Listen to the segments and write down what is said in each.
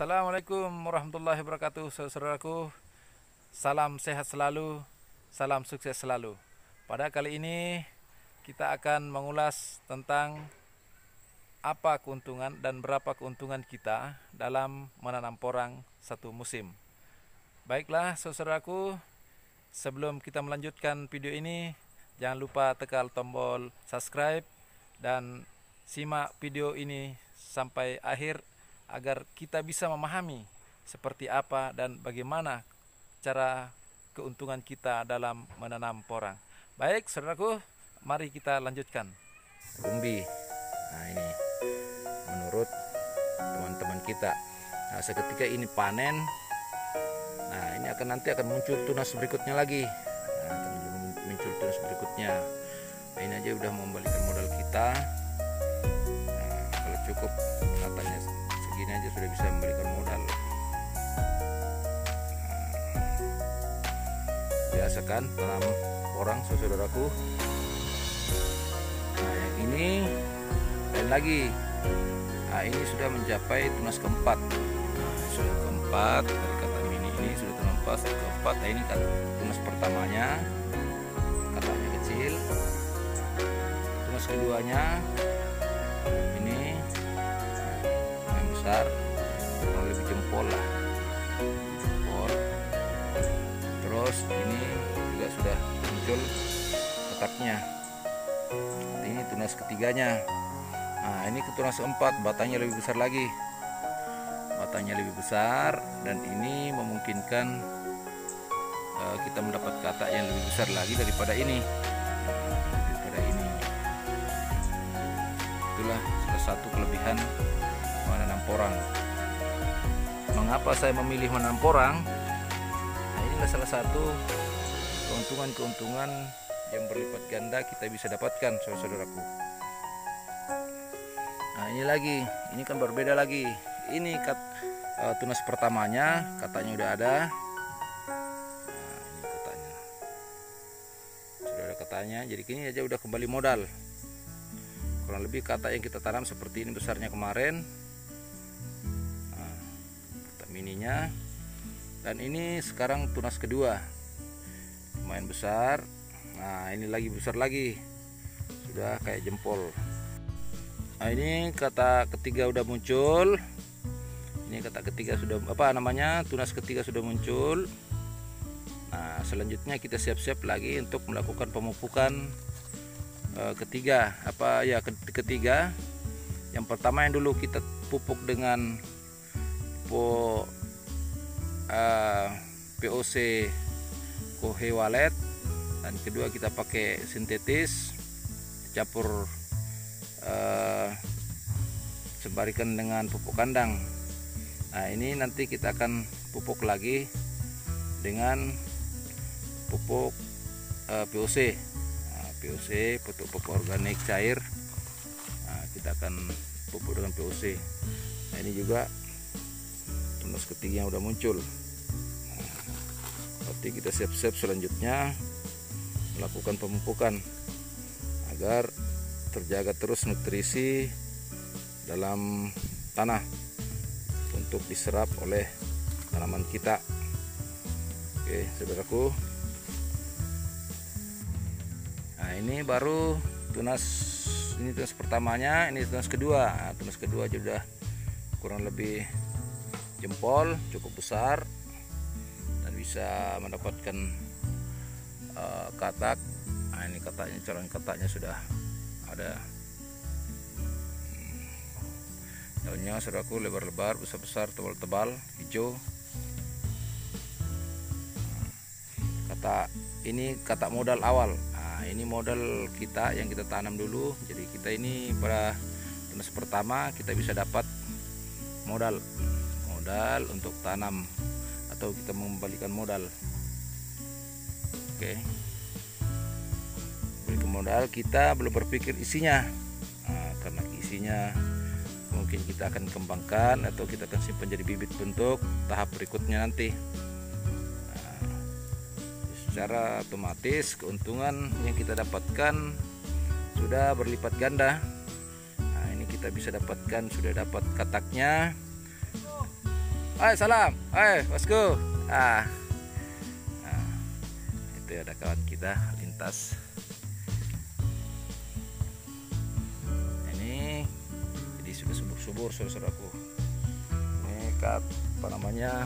Assalamualaikum warahmatullahi wabarakatuh, saudaraku. Salam sehat selalu, salam sukses selalu. Pada kali ini kita akan mengulas tentang apa keuntungan dan berapa keuntungan kita dalam menanam porang satu musim. Baiklah saudaraku, sebelum kita melanjutkan video ini, jangan lupa tekan tombol subscribe dan simak video ini sampai akhir agar kita bisa memahami seperti apa dan bagaimana cara keuntungan kita dalam menanam porang. Baik saudaraku, mari kita lanjutkan. Umbi, nah ini menurut teman-teman kita, nah seketika ini panen, nah ini nanti akan muncul tunas berikutnya lagi, nah, akan muncul tunas berikutnya. Nah, ini aja udah membalikan modal kita. Nah, kalau cukup katanya segini aja sudah bisa membalikan modal. Biasa kan tanam porang saudaraku. Nah yang ini lain lagi. Nah ini sudah mencapai tunas keempat. Nah, sudah keempat dari kata mini ini sudah tunas keempat. Nah, ini kan tunas pertamanya, katanya kecil. Tunas keduanya ini yang besar, kurang lebih jempol lah, jempol. Terus ini juga sudah muncul kotaknya. Ini tunas ketiganya. Nah ini ke tunas keempat, batangnya lebih besar lagi, batangnya lebih besar, dan ini memungkinkan kita mendapat katak yang lebih besar lagi daripada ini. Itulah salah satu kelebihan menanam porang. Mengapa saya memilih menanam porang? Nah inilah salah satu keuntungan-keuntungan yang berlipat ganda kita bisa dapatkan, saudaraku. Nah ini lagi, ini kan berbeda lagi. Ini tunas pertamanya, katanya udah ada. Nah ini katanya sudah ada katanya, jadi kini aja udah kembali modal. Kurang lebih kata yang kita tanam seperti ini besarnya kemarin. Nah, kata mininya. Dan ini sekarang tunas kedua, lumayan besar. Nah ini lagi besar lagi, sudah kayak jempol. Nah ini kata ketiga udah muncul. Ini kata ketiga sudah tunas ketiga sudah muncul. Nah selanjutnya kita siap-siap lagi untuk melakukan pemupukan ketiga. Ketiga. Yang pertama yang dulu kita pupuk dengan POC Kohe Walet, dan kedua kita pakai sintetis campur sebarikan dengan pupuk kandang. Nah ini nanti kita akan pupuk lagi dengan pupuk POC. POC, pupuk organik cair. Nah, kita akan pupuk dengan POC. Nah ini juga tunas ketiga yang udah muncul. Nah, berarti kita siap-siap selanjutnya melakukan pemupukan agar terjaga terus nutrisi dalam tanah untuk diserap oleh tanaman kita. Oke saudaraku, nah ini baru tunas pertamanya, ini tunas kedua. Nah, tunas kedua aja udah kurang lebih jempol, cukup besar dan bisa mendapatkan katak. Nah ini kataknya, calon kataknya sudah ada. Daunnya saudaraku lebar-lebar, besar-besar, tebal-tebal, hijau. Ini katak modal awal. Nah, ini modal kita yang kita tanam dulu. Jadi kita ini pada tunas pertama kita bisa dapat modal untuk tanam atau kita mengembalikan modal. Oke. Berikan modal, kita belum berpikir isinya. Nah, karena isinya mungkin kita akan kembangkan atau kita akan simpan jadi bibit bentuk tahap berikutnya nanti. Secara otomatis keuntungan yang kita dapatkan sudah berlipat ganda. Nah ini kita bisa dapatkan, sudah dapat kataknya, Hai, salam. Hai, bosku. Ah, nah, itu ada kawan kita lintas. Ini jadi sudah subur-subur saudaraku. Ini apa namanya,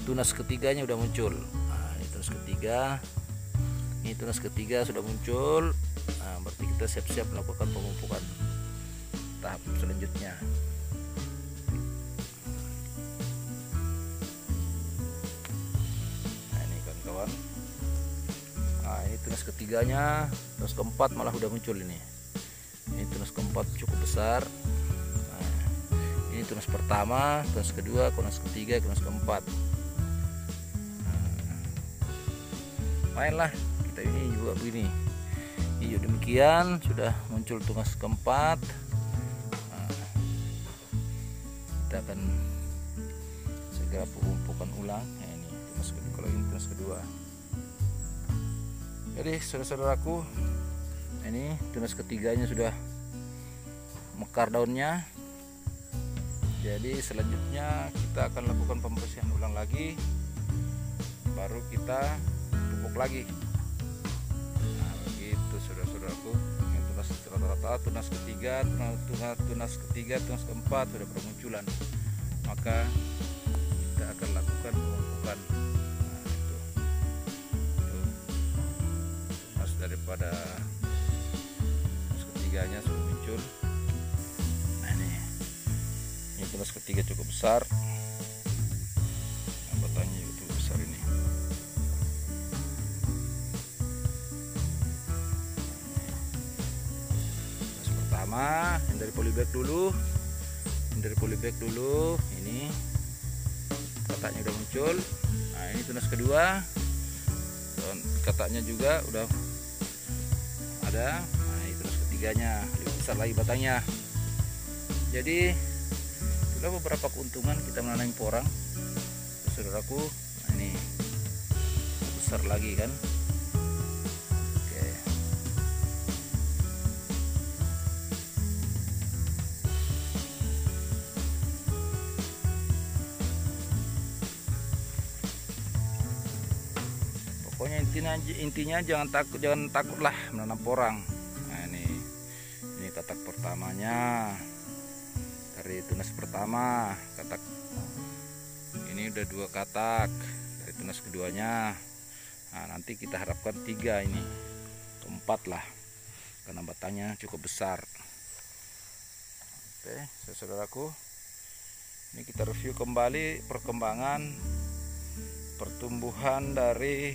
tunas ketiganya udah muncul. Nah, ini tunas ketiga. Ini tunas ketiga sudah muncul. Nah, berarti kita siap-siap melakukan pemupukan tahap selanjutnya. Nah, ini kawan-kawan. Nah, ini tunas ketiganya, tunas keempat malah udah muncul ini. Ini tunas keempat cukup besar. Nah, ini tunas pertama, tunas kedua, tunas ketiga, tunas keempat. Nah, mainlah kita ini juga begini. Hijau demikian sudah muncul tunas keempat. Nah, kita akan segera pemupukan ulang. Nah, ini tunas kedua, kalau ini tunas kedua. Jadi saudara-saudaraku, ini tunas ketiganya sudah mekar daunnya. Jadi selanjutnya kita akan lakukan pembersihan ulang lagi, baru kita pupuk lagi. Nah, begitu saudara-saudaraku. Ini tunas rata-rata tunas ketiga, tunas keempat sudah bermunculan. Maka kita akan lakukan pemupukan. Nah, itu tunas daripada tunas ketiganya sudah muncul. Nah, ini tunas ketiga cukup besar. Batangnya juga cukup besar ini. Tunas pertama yang dari polybag dulu. Ini kataknya udah muncul. Nah, ini tunas kedua. Dan kataknya juga udah ada. Nah, ini tunas ketiganya, lebih besar lagi batangnya. Jadi sudah beberapa keuntungan kita menanam porang, saudaraku. Nah, ini besar lagi kan. Oke. Pokoknya intinya jangan takutlah menanam porang. Nah, ini katak pertamanya. Dari tunas pertama, katak ini udah 2 katak dari tunas keduanya. Nah, nanti kita harapkan 3 ini, 4 lah, karena batangnya cukup besar. Oke, saudaraku, ini kita review kembali perkembangan pertumbuhan dari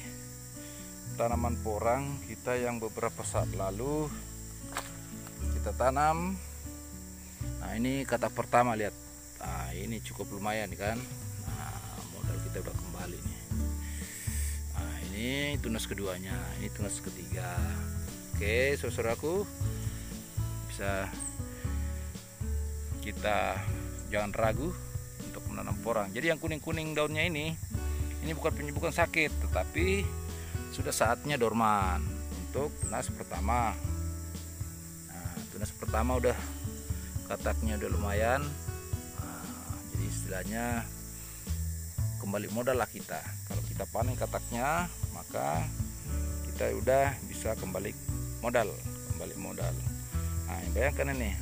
tanaman porang kita yang beberapa saat lalu kita tanam. Nah, ini katak pertama, lihat. Nah, ini cukup lumayan kan. Nah, modal kita udah kembali nih. Nah, ini tunas keduanya, ini tunas ketiga. Oke, saudaraku, bisa kita jangan ragu untuk menanam porang. Jadi yang kuning-kuning daunnya ini bukan sakit, tetapi sudah saatnya dorman untuk tunas pertama. Nah, tunas pertama udah kataknya udah lumayan. Nah, jadi istilahnya kembali modal lah kita. Kalau kita panen kataknya, maka kita udah bisa kembali modal. Nah, bayangkan ini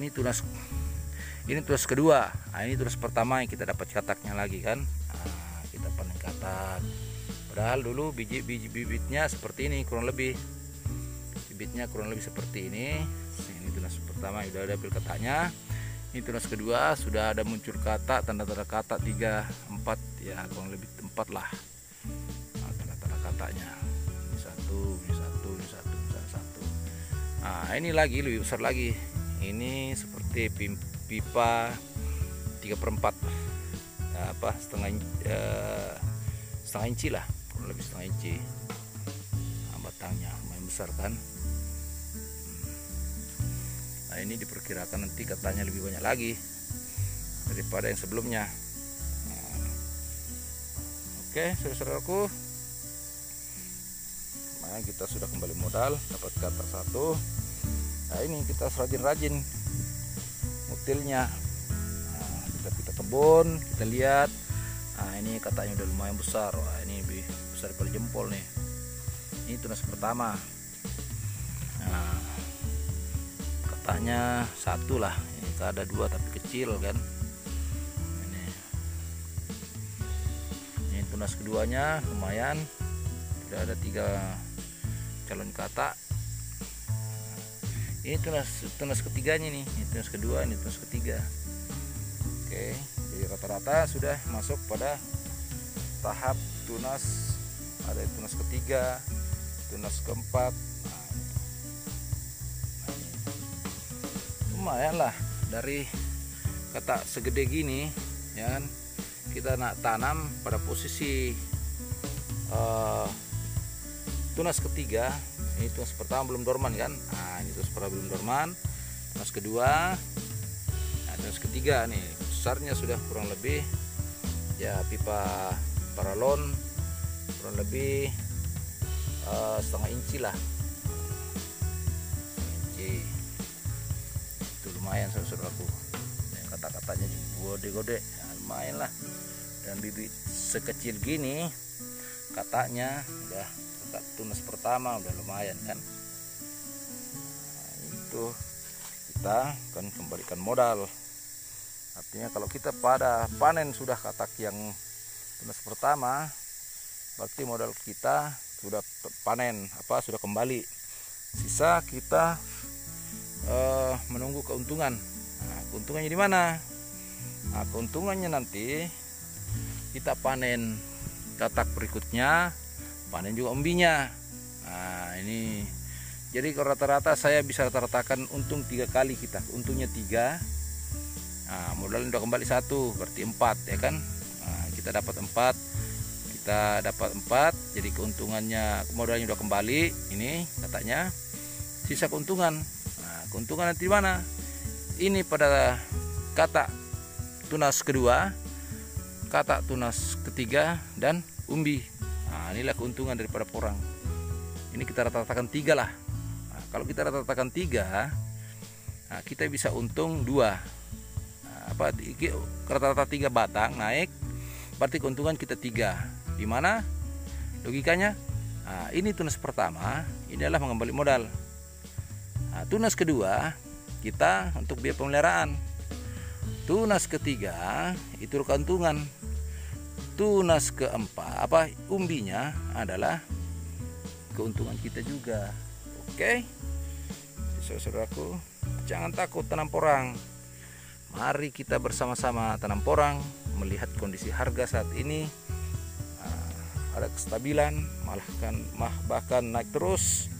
tunas kedua. Nah, ini tunas pertama yang kita dapat kataknya lagi kan. Nah, kita panen katak. Padahal dulu bibitnya seperti ini, kurang lebih seperti ini. Ini tunas pertama sudah ada ambil kataknya. Ini tunas kedua sudah ada muncul katak, tanda-tanda katak 3, 4, ya kurang lebih 4 lah. Nah, tanda-tanda kataknya. Ini satu. Nah, ini lagi lebih besar lagi. Ini seperti pipa 3/4, setengah inci lah, kurang lebih setengah inci. Nah, batangnya lumayan besar kan. Nah, ini diperkirakan nanti katanya lebih banyak lagi daripada yang sebelumnya. Nah, oke, saudaraku, nah, kita sudah kembali modal, dapat katak 1. Nah, ini kita rajin-rajin mutilnya. Nah, kita kebun, kita lihat. Nah, ini katanya udah lumayan besar. Wah, ini lebih besar daripada jempol nih. Ini tunas pertama. Nah, katanya satu lah. Ini ada dua tapi kecil kan. Ini tunas keduanya lumayan. Sudah ada 3 calon katak. Ini tunas ketiganya nih. Ini tunas kedua, ini tunas ketiga. Oke, jadi rata-rata sudah masuk pada tahap tunas. Ada tunas ketiga, tunas keempat. Lumayan lah dari katak segede gini, ya kan? Kita nak tanam pada posisi tunas ketiga. Ini tunas pertama belum dorman kan? Nah, ini tunas pertama belum dorman. Tunas kedua, nah, tunas ketiga nih besarnya sudah kurang lebih ya pipa paralon kurang lebih setengah inci lah. Inci itu lumayan saudaraku. Kata-katanya gode-gode, nah, lumayan lah. Dan bibit sekecil gini kataknya udah tunas pertama udah lumayan kan. Nah, itu kita akan kembalikan modal. Artinya kalau kita pada panen sudah katak yang tunas pertama, berarti modal kita sudah panen sudah kembali. Sisa kita menunggu keuntungan. Nah, keuntungannya di mana? Nah, keuntungannya nanti kita panen katak berikutnya, panen juga umbinya. Nah, ini jadi kalau rata-rata saya bisa rata-ratakan untung 3 kali kita. Untungnya 3. Nah, modal udah kembali 1, berarti 4 ya kan. Nah, kita dapat 4. Kita dapat 4, jadi keuntungannya modalnya udah kembali ini katanya. Sisa keuntungan. Nah, keuntungan nanti mana? Ini pada katak tunas kedua, katak tunas ketiga dan umbi. Nah, inilah keuntungan daripada porang. Ini kita rata-ratakan 3 lah. Nah, kalau kita rata-ratakan 3, nah, kita bisa untung 2. Nah, rata-rata 3 batang naik, berarti keuntungan kita 3. Di mana logikanya? Nah, ini tunas pertama, ini adalah mengembali modal. Nah, tunas kedua kita untuk biaya pemeliharaan. Tunas ketiga itu keuntungan. Tunas keempat umbinya adalah keuntungan kita juga. Oke, saudaraku, jangan takut tanam porang. Mari kita bersama-sama tanam porang, melihat kondisi harga saat ini. Ada kestabilan, bahkan naik terus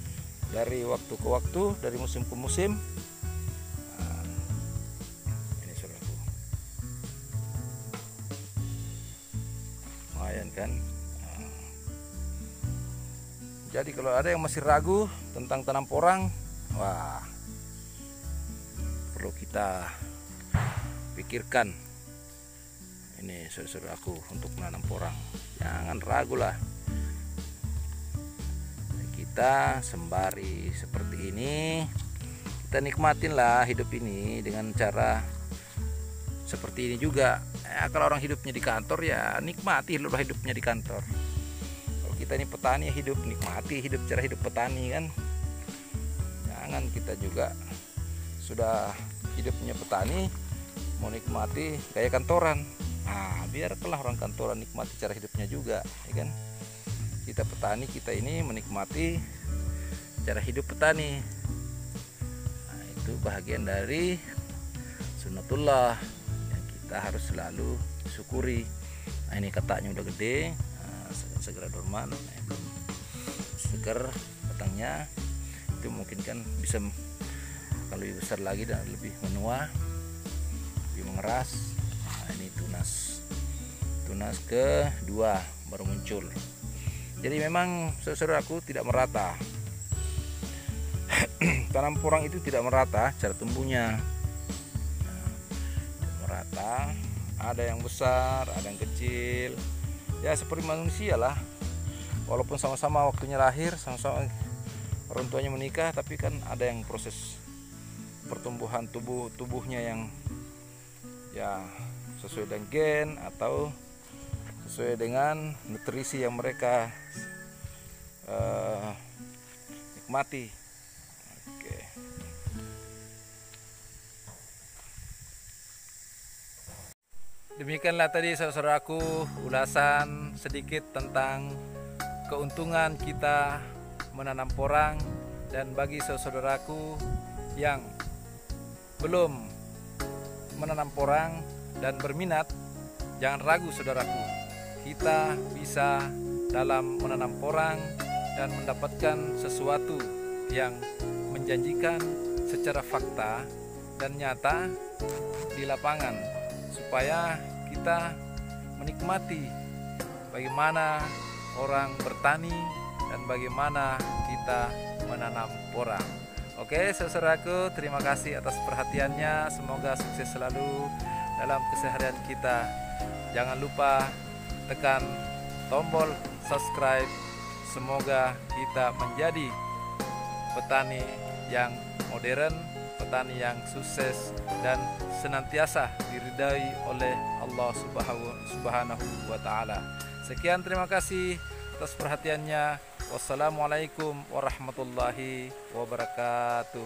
dari waktu ke waktu, dari musim ke musim. Ini saudaraku, lumayan kan. Jadi kalau ada yang masih ragu tentang tanam porang, wah, perlu kita pikirkan ini saudaraku untuk menanam porang. Jangan ragu lah. Kita sembari seperti ini, kita nikmatin lah hidup ini dengan cara seperti ini juga. Kalau orang hidupnya di kantor ya nikmati hidupnya di kantor. Kalau kita ini petani, hidup nikmati cara hidup petani kan. Jangan kita juga sudah hidupnya petani mau nikmati kayak kantoran. Nah, biarkanlah orang kantoran nikmati cara hidupnya juga, ya kan? Kita petani, kita ini menikmati cara hidup petani. Nah, itu bahagian dari sunnatullah yang kita harus selalu syukuri. Nah, ini kataknya udah gede, segera dorman, belum segar batangnya. Itu mungkin kan bisa kalau lebih besar lagi dan lebih menua, lebih mengeras. Nah, ini tunas kedua baru muncul. Jadi memang saudaraku tidak merata. Tanam porang itu tidak merata cara tumbuhnya. Merata, ada yang besar, ada yang kecil. Ya seperti manusia lah. Walaupun sama-sama waktunya lahir, sama-sama orang tuanya menikah, tapi kan ada yang proses pertumbuhan tubuhnya yang ya sesuai dengan gen atau sesuai dengan nutrisi yang mereka nikmati. Oke. Demikianlah tadi saudaraku ulasan sedikit tentang keuntungan kita menanam porang. Dan bagi saudaraku yang belum menanam porang dan berminat, jangan ragu saudaraku. Kita bisa dalam menanam porang dan mendapatkan sesuatu yang menjanjikan secara fakta dan nyata di lapangan, supaya kita menikmati bagaimana orang bertani dan bagaimana kita menanam porang. Oke saudaraku, terima kasih atas perhatiannya. Semoga sukses selalu dalam keseharian kita. Jangan lupa tekan tombol subscribe. Semoga kita menjadi petani yang modern, petani yang sukses dan senantiasa diridai oleh Allah Subhanahu wa taala. Sekian, terima kasih atas perhatiannya. Wassalamualaikum warahmatullahi wabarakatuh.